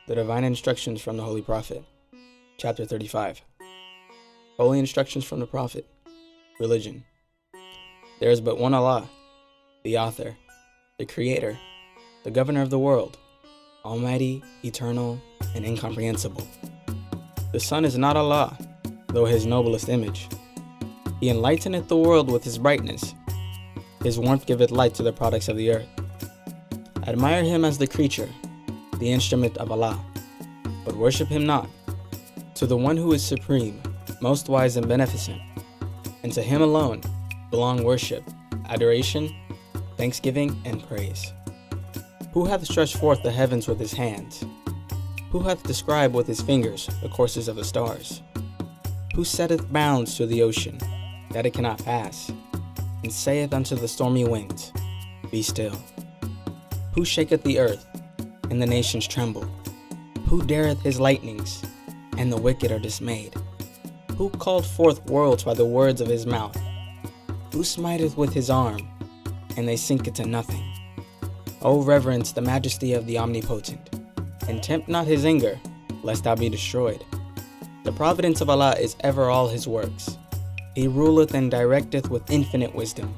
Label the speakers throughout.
Speaker 1: The Divine Instructions from the Holy Prophet, Chapter 35. Holy Instructions from the Prophet. Religion. There is but one Allah, the Author, the Creator, the Governor of the world, Almighty, Eternal, and Incomprehensible. The sun is not Allah, though his noblest image. He enlighteneth the world with his brightness. His warmth giveth light to the products of the earth. Admire him as the creature, the instrument of Allah, but worship him not. To the one who is supreme, most wise and beneficent, and to him alone belong worship, adoration, thanksgiving, and praise. Who hath stretched forth the heavens with his hands? Who hath described with his fingers the courses of the stars? Who setteth bounds to the ocean, that it cannot pass, and saith unto the stormy winds, Be still? Who shaketh the earth, and the nations tremble? Who dareth his lightnings, and the wicked are dismayed? Who called forth worlds by the words of his mouth? Who smiteth with his arm, and they sink into nothing? O reverence the majesty of the Omnipotent, and tempt not his anger, lest thou be destroyed. The providence of Allah is ever all his works. He ruleth and directeth with infinite wisdom.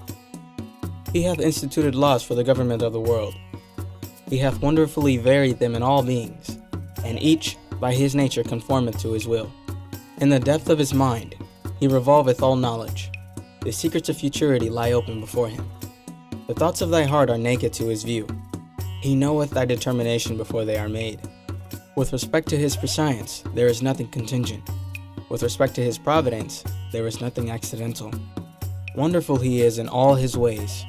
Speaker 1: He hath instituted laws for the government of the world. He hath wonderfully varied them in all beings, and each by his nature conformeth to his will. In the depth of his mind, he revolveth all knowledge. The secrets of futurity lie open before him. The thoughts of thy heart are naked to his view. He knoweth thy determination before they are made. With respect to his prescience, there is nothing contingent. With respect to his providence, there is nothing accidental. Wonderful he is in all his ways.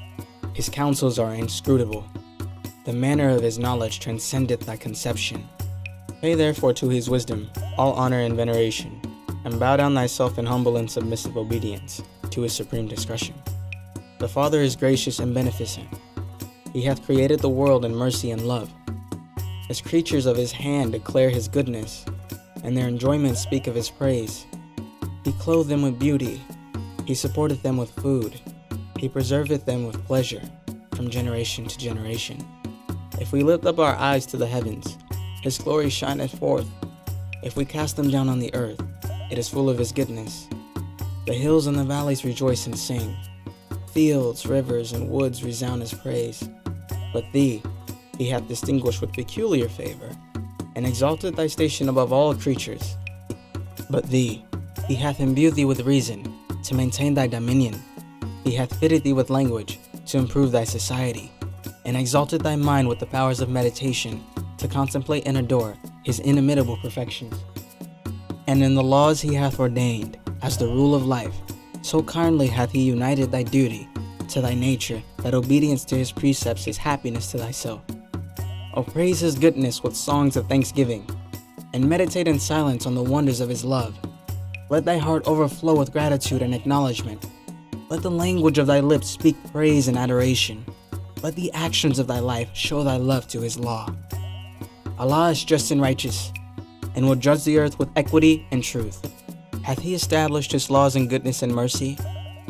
Speaker 1: His counsels are inscrutable. The manner of his knowledge transcendeth thy conception. Pay therefore to his wisdom all honor and veneration, and bow down thyself in humble and submissive obedience to his supreme discretion. The Father is gracious and beneficent. He hath created the world in mercy and love. As creatures of his hand declare his goodness, and their enjoyment speak of his praise. He clothed them with beauty. He supporteth them with food. He preserveth them with pleasure from generation to generation. If we lift up our eyes to the heavens, his glory shineth forth. If we cast them down on the earth, it is full of his goodness. The hills and the valleys rejoice and sing. Fields, rivers, and woods resound his praise. But thee he hath distinguished with peculiar favor, and exalted thy station above all creatures. But thee he hath imbued thee with reason, to maintain thy dominion. He hath fitted thee with language, to improve thy society, and exalted thy mind with the powers of meditation, to contemplate and adore his inimitable perfections. And in the laws he hath ordained, as the rule of life, so kindly hath he united thy duty to thy nature, that obedience to his precepts is happiness to thyself. O praise his goodness with songs of thanksgiving, and meditate in silence on the wonders of his love. Let thy heart overflow with gratitude and acknowledgement. Let the language of thy lips speak praise and adoration. Let the actions of thy life show thy love to his law. Allah is just and righteous, and will judge the earth with equity and truth. Hath he established his laws in goodness and mercy,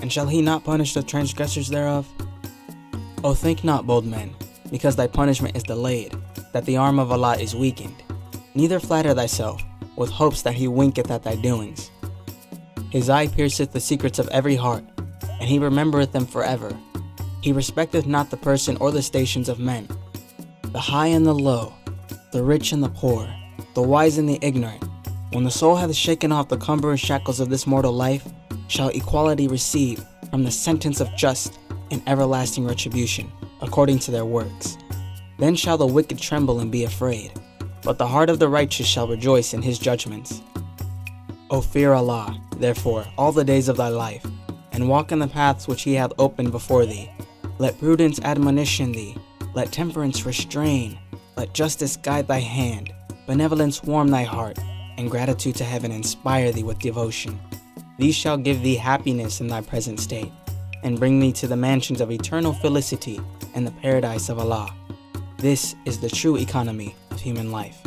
Speaker 1: and shall he not punish the transgressors thereof? O think not, bold men, because thy punishment is delayed, that the arm of Allah is weakened. Neither flatter thyself with hopes that he winketh at thy doings. His eye pierceth the secrets of every heart, and he remembereth them forever. He respecteth not the person or the stations of men. The high and the low, the rich and the poor, the wise and the ignorant, when the soul hath shaken off the cumbrous shackles of this mortal life, shall equality receive from the sentence of just and everlasting retribution, according to their works. Then shall the wicked tremble and be afraid, but the heart of the righteous shall rejoice in his judgments. O fear Allah, therefore, all the days of thy life, and walk in the paths which he hath opened before thee. Let prudence admonition thee, let temperance restrain, let justice guide thy hand, benevolence warm thy heart, and gratitude to heaven inspire thee with devotion. These shall give thee happiness in thy present state, and bring thee to the mansions of eternal felicity and the paradise of Allah. This is the true economy of human life.